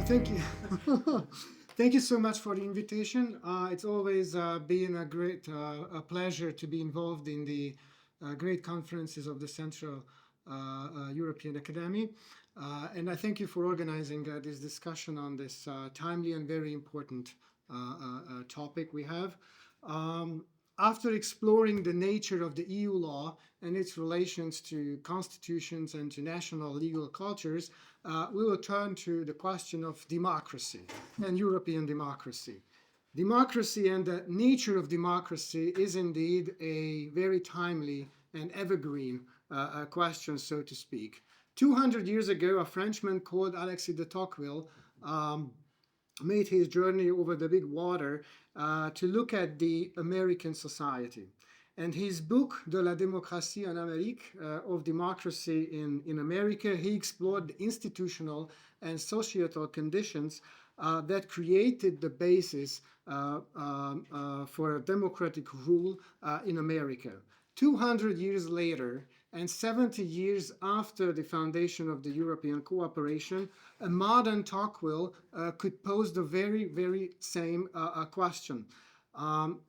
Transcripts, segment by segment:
Thank you. Thank you so much for the invitation. It's always been a great a pleasure to be involved in the great conferences of the Central European Academy. And I thank you for organizing this discussion on this timely and very important topic we have. After exploring the nature of the EU law and its relations to constitutions and to national legal cultures, we will turn to the question of democracy and European democracy. Democracy and the nature of democracy is indeed a very timely and evergreen question, so to speak. 200 years ago, a Frenchman called Alexis de Tocqueville made his journey over the big water to look at the American society. And his book, De la démocratie en Amérique, of democracy in America, he explored the institutional and societal conditions that created the basis for a democratic rule in America. 200 years later, and 70 years after the foundation of the European cooperation, a modern Tocqueville could pose the very, very same question.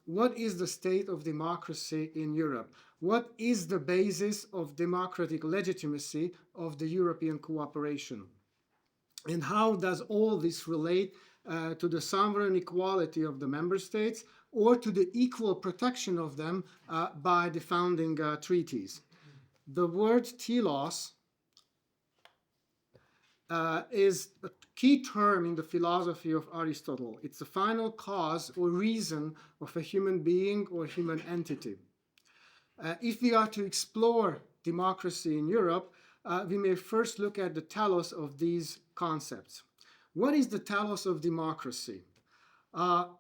What is the state of democracy in Europe? What is the basis of democratic legitimacy of the European cooperation? And how does all this relate to the sovereign equality of the member states or to the equal protection of them by the founding treaties? The word telos is a key term in the philosophy of Aristotle. It's the final cause or reason of a human being or human entity. If we are to explore democracy in Europe, we may first look at the telos of these concepts. What is the telos of democracy?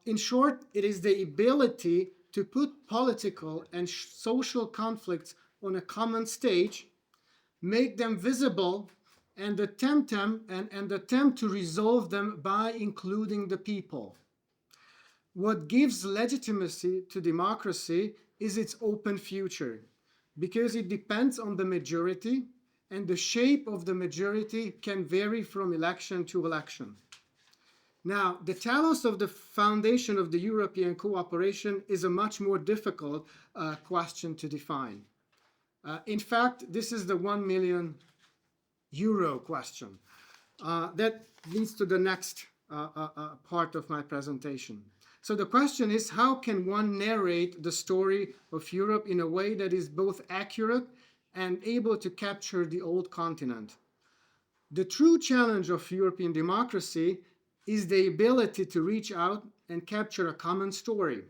In short, it is the ability to put political and social conflicts on a common stage, make them visible, and attempt to resolve them by including the people. What gives legitimacy to democracy is its open future, because it depends on the majority, and the shape of the majority can vary from election to election. Now, the telos of the foundation of the European cooperation is a much more difficult question to define. In fact, this is the 1 million euro question. That leads to the next part of my presentation. So the question is, how can one narrate the story of Europe in a way that is both accurate and able to capture the old continent? The true challenge of European democracy is the ability to reach out and capture a common story.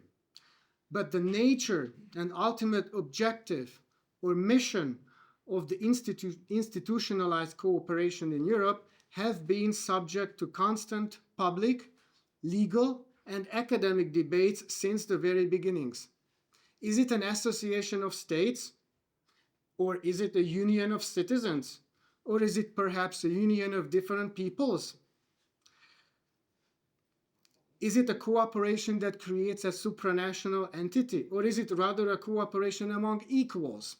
But the nature and ultimate objective or mission of the institutionalized cooperation in Europe have been subject to constant public, legal, and academic debates since the very beginnings. Is it an association of states? Or is it a union of citizens? Or is it perhaps a union of different peoples? Is it a cooperation that creates a supranational entity? Or is it rather a cooperation among equals?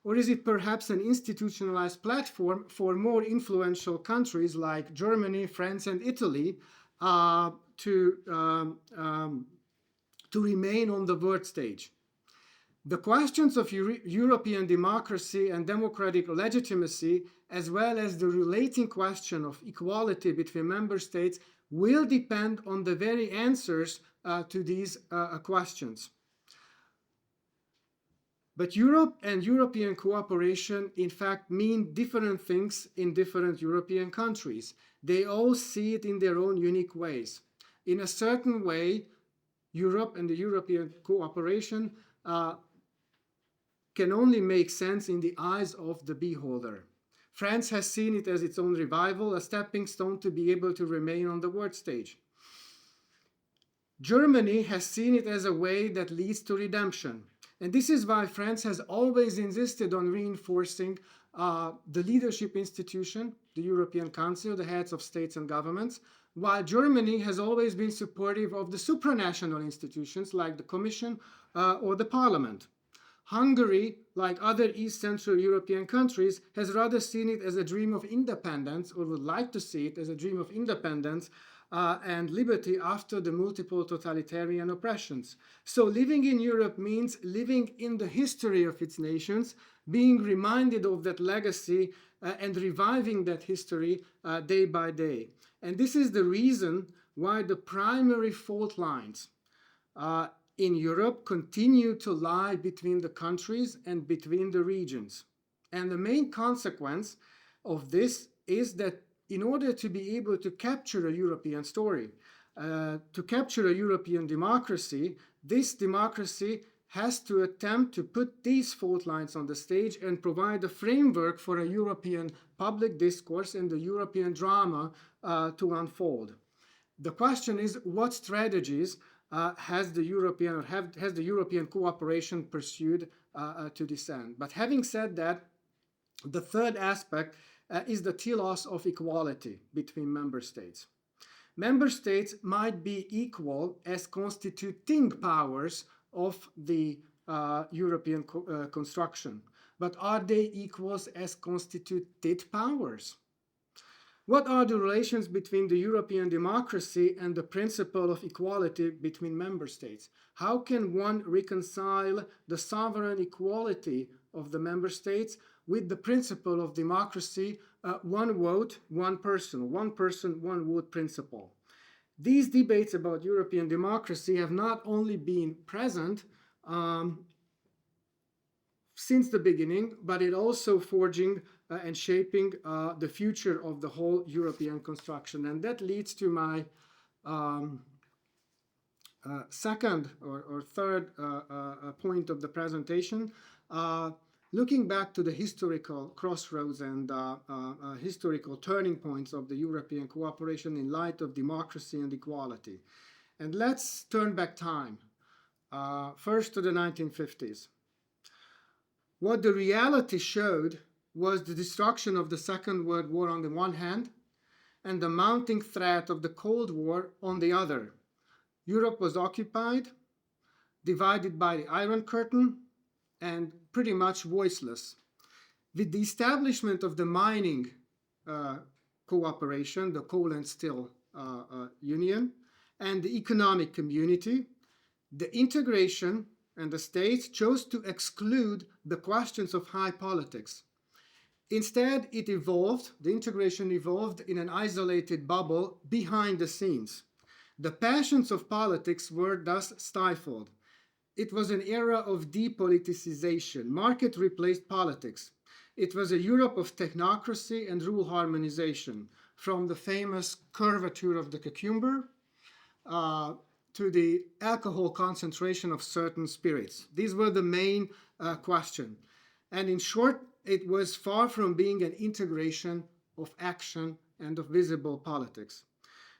Or is it perhaps an institutionalized platform for more influential countries like Germany, France, and Italy to remain on the world stage? The questions of European democracy and democratic legitimacy, as well as the relating question of equality between member states, will depend on the very answers to these questions. But Europe and European cooperation, in fact, mean different things in different European countries. They all see it in their own unique ways. In a certain way, Europe and the European cooperation can only make sense in the eyes of the beholder. France has seen it as its own revival, a stepping stone to be able to remain on the world stage. Germany has seen it as a way that leads to redemption. And this is why France has always insisted on reinforcing the leadership institution, the European Council, the heads of states and governments, while Germany has always been supportive of the supranational institutions like the Commission or the Parliament. Hungary, like other East Central European countries, has rather seen it as a dream of independence, or would like to see it as a dream of independence and liberty after the multiple totalitarian oppressions. So living in Europe means living in the history of its nations, being reminded of that legacy and reviving that history day by day. And this is the reason why the primary fault lines in Europe continue to lie between the countries and between the regions. And the main consequence of this is that in order to be able to capture a European story, to capture a European democracy, this democracy has to attempt to put these fault lines on the stage and provide a framework for a European public discourse and the European drama to unfold. The question is, what strategies has the European cooperation pursued to this end? But having said that, the third aspect is the telos of equality between member states. Member states might be equal as constituting powers of the European construction, but are they equals as constituted powers? What are the relations between the European democracy and the principle of equality between member states? How can one reconcile the sovereign equality of the member states with the principle of democracy, one vote, one person, one vote principle? These debates about European democracy have not only been present since the beginning, but it also forging and shaping the future of the whole European construction. And that leads to my second or third point of the presentation, looking back to the historical crossroads and historical turning points of the European cooperation in light of democracy and equality. And let's turn back time, first to the 1950s. What the reality showed was the destruction of the Second World War on the one hand, and the mounting threat of the Cold War on the other. Europe was occupied, divided by the Iron Curtain, and pretty much voiceless. With the establishment of the mining cooperation, the Coal and Steel Union, and the economic community, the integration and the states chose to exclude the questions of high politics. Instead, the integration evolved in an isolated bubble behind the scenes. The passions of politics were thus stifled. It was an era of depoliticization. Market replaced politics. It was a Europe of technocracy and rule harmonization, from the famous curvature of the cucumber to the alcohol concentration of certain spirits. These were the main question. And in short, it was far from being an integration of action and of visible politics.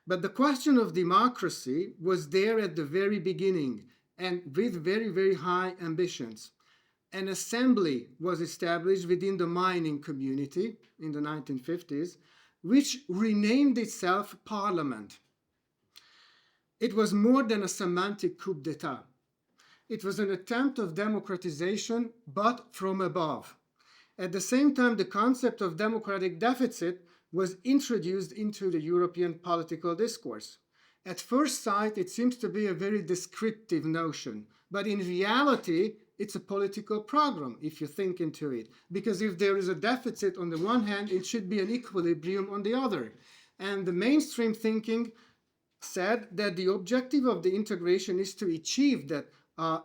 But the question of democracy was there at the very beginning and with very, very high ambitions. An assembly was established within the mining community in the 1950s, which renamed itself Parliament. It was more than a semantic coup d'etat. It was an attempt of democratization, but from above. At the same time, the concept of democratic deficit was introduced into the European political discourse. At first sight, it seems to be a very descriptive notion, but in reality, it's a political program if you think into it. Because if there is a deficit on the one hand, it should be an equilibrium on the other. And the mainstream thinking said that the objective of the integration is to achieve that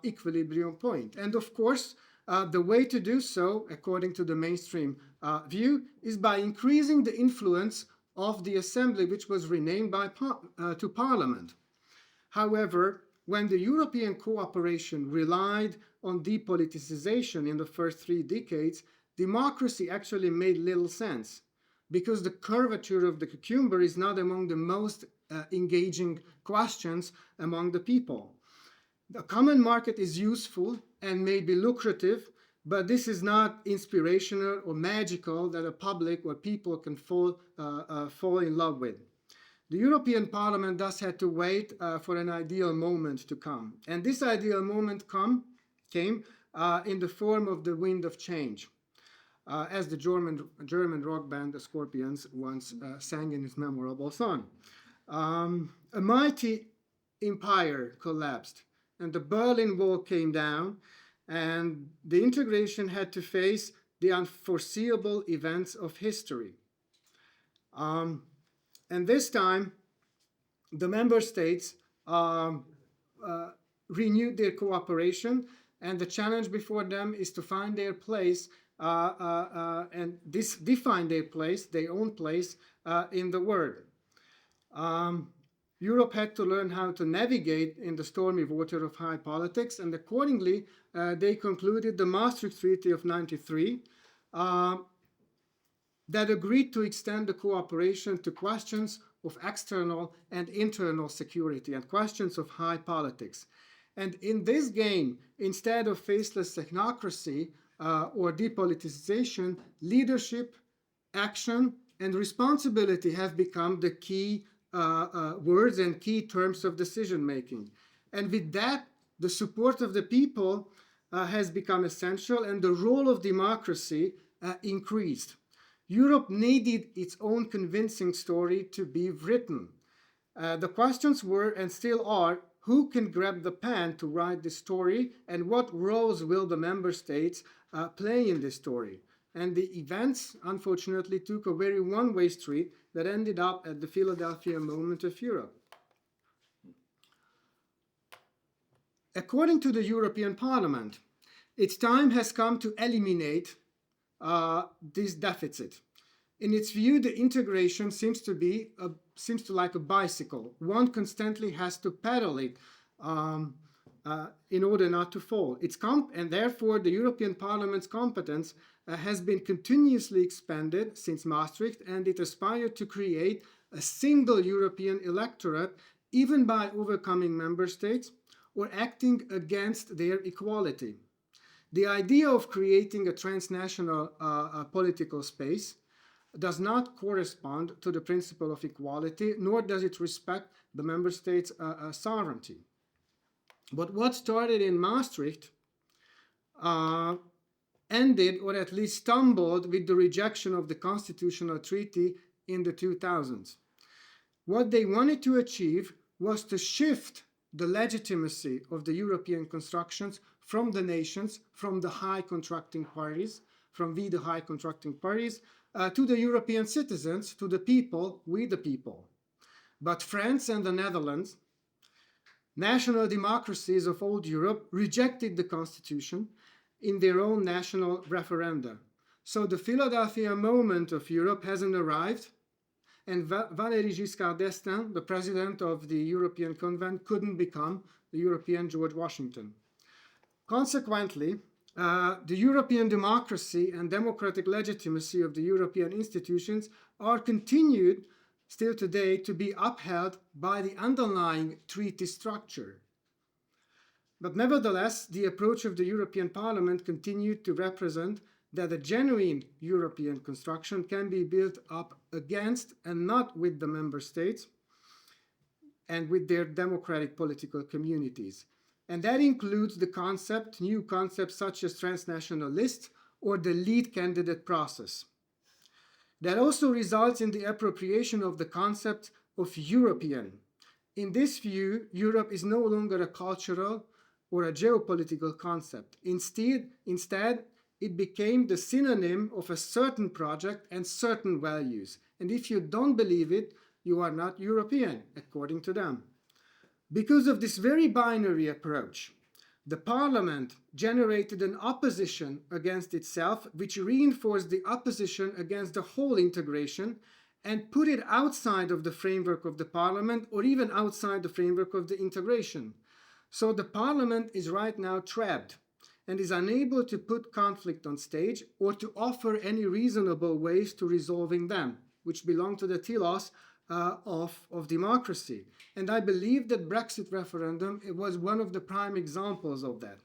equilibrium point. And of course, the way to do so, according to the mainstream view, is by increasing the influence of the assembly, which was renamed to Parliament. However, when the European cooperation relied on depoliticization in the first 3 decades, democracy actually made little sense, because the curvature of the cucumber is not among the most engaging questions among the people. The common market is useful and may be lucrative, but this is not inspirational or magical that a public or people can fall in love with. The European Parliament thus had to wait for an ideal moment to come. And this ideal moment came in the form of the wind of change, as the German rock band the Scorpions once sang in its memorable song. A mighty empire collapsed, and the Berlin Wall came down, and the integration had to face the unforeseeable events of history. And this time, the member states renewed their cooperation, and the challenge before them is to find their place and define their place, their own place in the world. Europe had to learn how to navigate in the stormy water of high politics, and accordingly, they concluded the Maastricht Treaty of '93 that agreed to extend the cooperation to questions of external and internal security and questions of high politics. And in this game, instead of faceless technocracy or depoliticization, leadership, action, and responsibility have become the key words and key terms of decision making. And with that, the support of the people has become essential, and the role of democracy increased. Europe needed its own convincing story to be written. The questions were and still are: who can grab the pen to write this story, and what roles will the member states play in this story? And the events, unfortunately, took a very one-way street that ended up at the Philadelphia moment of Europe. According to the European Parliament, its time has come to eliminate this deficit. In its view, the integration seems to like a bicycle. One constantly has to pedal it in order not to fall. And therefore, the European Parliament's competence has been continuously expanded since Maastricht, and it aspired to create a single European electorate, even by overcoming member states or acting against their equality. The idea of creating a transnational political space does not correspond to the principle of equality, nor does it respect the member states' sovereignty. But what started in Maastricht ended, or at least stumbled, with the rejection of the constitutional treaty in the 2000s. What they wanted to achieve was to shift the legitimacy of the European constructions from the nations, from the high contracting parties, from we the high contracting parties, to the European citizens, to the people, we the people. But France and the Netherlands, national democracies of old Europe, rejected the constitution in their own national referenda. So the Philadelphia moment of Europe hasn't arrived, and Valéry Giscard d'Estaing, the president of the European Convent, couldn't become the European George Washington. Consequently, the European democracy and democratic legitimacy of the European institutions are continued still today to be upheld by the underlying treaty structure. But nevertheless, the approach of the European Parliament continued to represent that a genuine European construction can be built up against and not with the member states and with their democratic political communities. And that includes new concepts such as transnational lists or the lead candidate process. That also results in the appropriation of the concept of European. In this view, Europe is no longer a cultural or a geopolitical concept. Instead, it became the synonym of a certain project and certain values. And if you don't believe it, you are not European, according to them. Because of this very binary approach, the Parliament generated an opposition against itself, which reinforced the opposition against the whole integration and put it outside of the framework of the Parliament, or even outside the framework of the integration. So the Parliament is right now trapped and is unable to put conflict on stage or to offer any reasonable ways to resolving them, which belong to the telos of democracy. And I believe that Brexit referendum, it was one of the prime examples of that.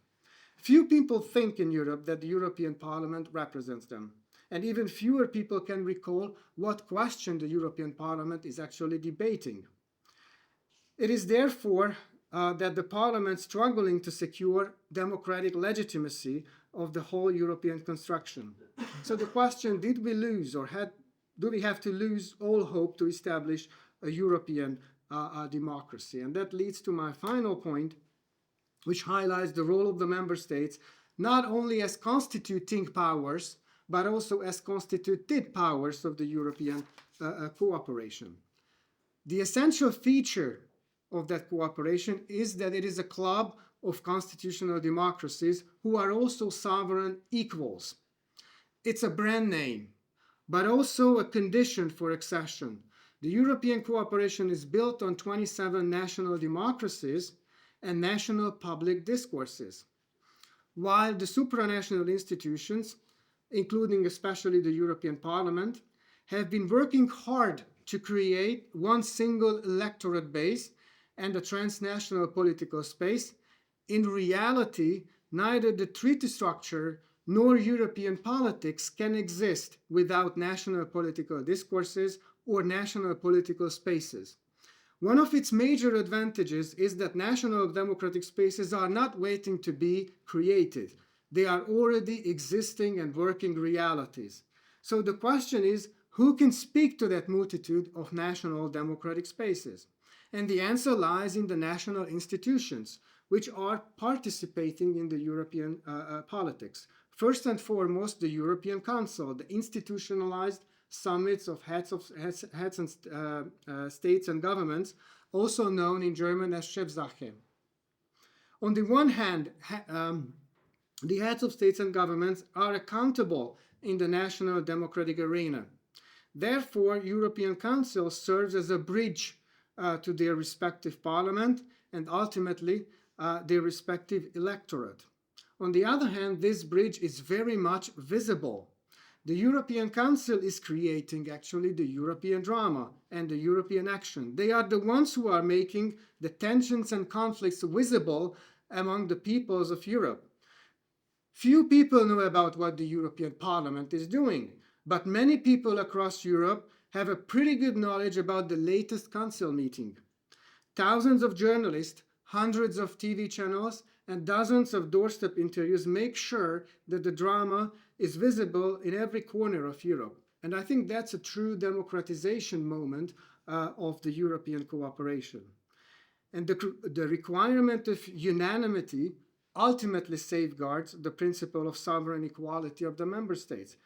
Few people think in Europe that the European Parliament represents them. And even fewer people can recall what question the European Parliament is actually debating. It is therefore that the Parliament struggling to secure democratic legitimacy of the whole European construction. So the question, did we lose or do we have to lose all hope to establish a European democracy? And that leads to my final point, which highlights the role of the member states, not only as constituting powers, but also as constituted powers of the European cooperation. The essential feature of that cooperation is that it is a club of constitutional democracies who are also sovereign equals. It's a brand name, but also a condition for accession. The European cooperation is built on 27 national democracies and national public discourses, while the supranational institutions, including especially the European Parliament, have been working hard to create one single electorate base and a transnational political space. In reality, neither the treaty structure nor European politics can exist without national political discourses or national political spaces. One of its major advantages is that national democratic spaces are not waiting to be created. They are already existing and working realities. So the question is, who can speak to that multitude of national democratic spaces? And the answer lies in the national institutions, which are participating in the European politics. First and foremost, the European Council, the institutionalized summits of heads and states and governments, also known in German as Chefsache. On the one hand, the heads of states and governments are accountable in the national democratic arena. Therefore, European Council serves as a bridge to their respective parliament and ultimately their respective electorate. On the other hand, this bridge is very much visible. The European Council is creating actually the European drama and the European action. They are the ones who are making the tensions and conflicts visible among the peoples of Europe. Few people know about what the European Parliament is doing, but many people across Europe have a pretty good knowledge about the latest council meeting. Thousands of journalists, hundreds of TV channels, and dozens of doorstep interviews make sure that the drama is visible in every corner of Europe. And I think that's a true democratization moment of the European cooperation. And the requirement of unanimity ultimately safeguards the principle of sovereign equality of the member states.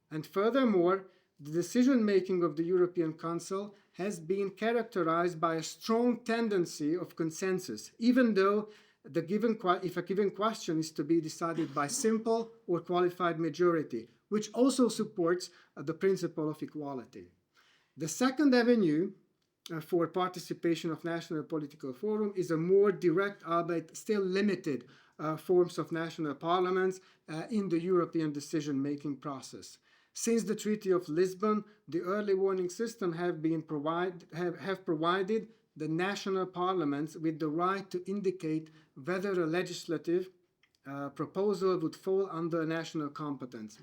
And furthermore, the decision-making of the European Council has been characterized by a strong tendency of consensus, even though if a given question is to be decided by simple or qualified majority, which also supports the principle of equality. The second avenue for participation of national political forum is a more direct, albeit still limited, forms of national parliaments in the European decision-making process. Since the Treaty of Lisbon, the early warning system have provided the national parliaments with the right to indicate whether a legislative proposal would fall under national competence.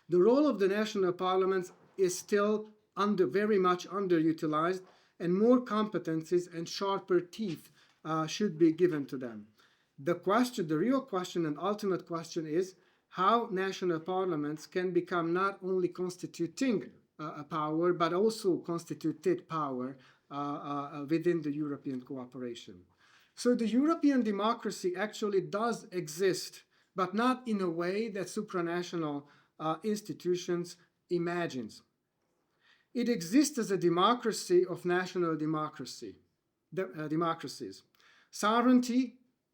The role of the national parliaments is still very much underutilized, and more competencies and sharper teeth should be given to them. The real question and ultimate question is how national parliaments can become not only constituting a power, but also constituted power within the European cooperation. So the European democracy actually does exist, but not in a way that supranational institutions imagines. It exists as a democracy of national democracies. Sovereignty,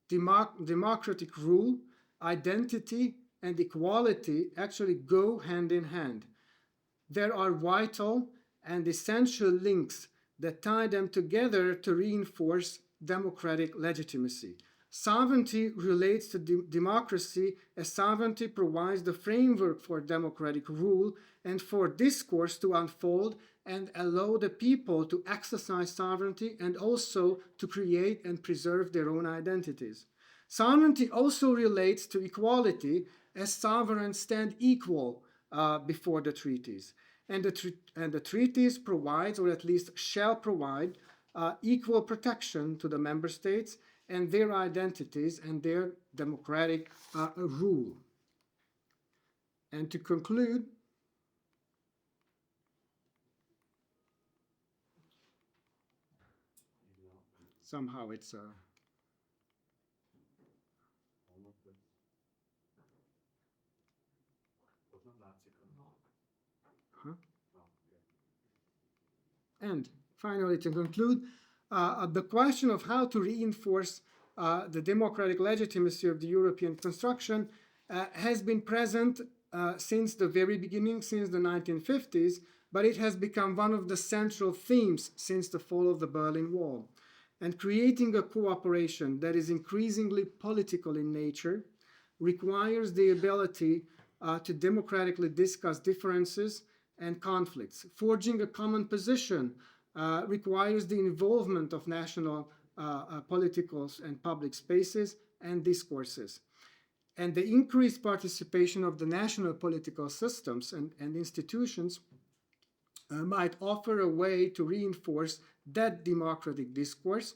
democratic rule, identity, and equality actually go hand in hand. There are vital and essential links that tie them together to reinforce democratic legitimacy. Sovereignty relates to democracy, as sovereignty provides the framework for democratic rule and for discourse to unfold and allow the people to exercise sovereignty and also to create and preserve their own identities. Sovereignty also relates to equality, as sovereigns stand equal before the treaties. And the treaties provides, or at least shall provide, equal protection to the member states and their identities and their democratic rule. And to conclude, somehow it's And finally, to conclude, the question of how to reinforce the democratic legitimacy of the European construction has been present since the very beginning, since the 1950s, but it has become one of the central themes since the fall of the Berlin Wall. And creating a cooperation that is increasingly political in nature requires the ability to democratically discuss differences and conflicts. Forging a common position requires the involvement of national politicals and public spaces and discourses. And the increased participation of the national political systems and institutions might offer a way to reinforce that democratic discourse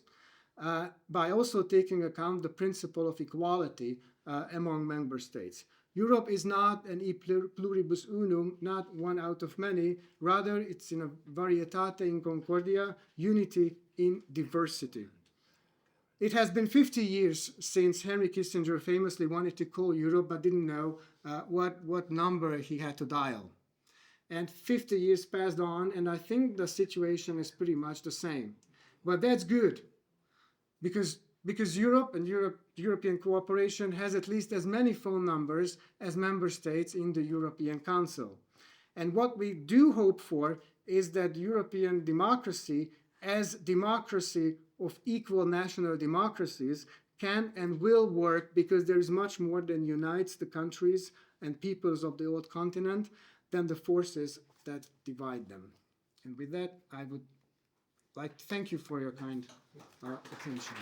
by also taking account the principle of equality among member states. Europe is not an e pluribus unum, not one out of many. Rather, it's in a varietate in concordia, unity in diversity. It has been 50 years since Henry Kissinger famously wanted to call Europe, but didn't know what number he had to dial. And 50 years passed on, and I think the situation is pretty much the same. But that's good, because Europe and European cooperation has at least as many phone numbers as member states in the European Council. And what we do hope for is that European democracy, as democracy of equal national democracies, can and will work, because there is much more than unites the countries and peoples of the old continent than the forces that divide them. And with that, I would like to thank you for your kind attention.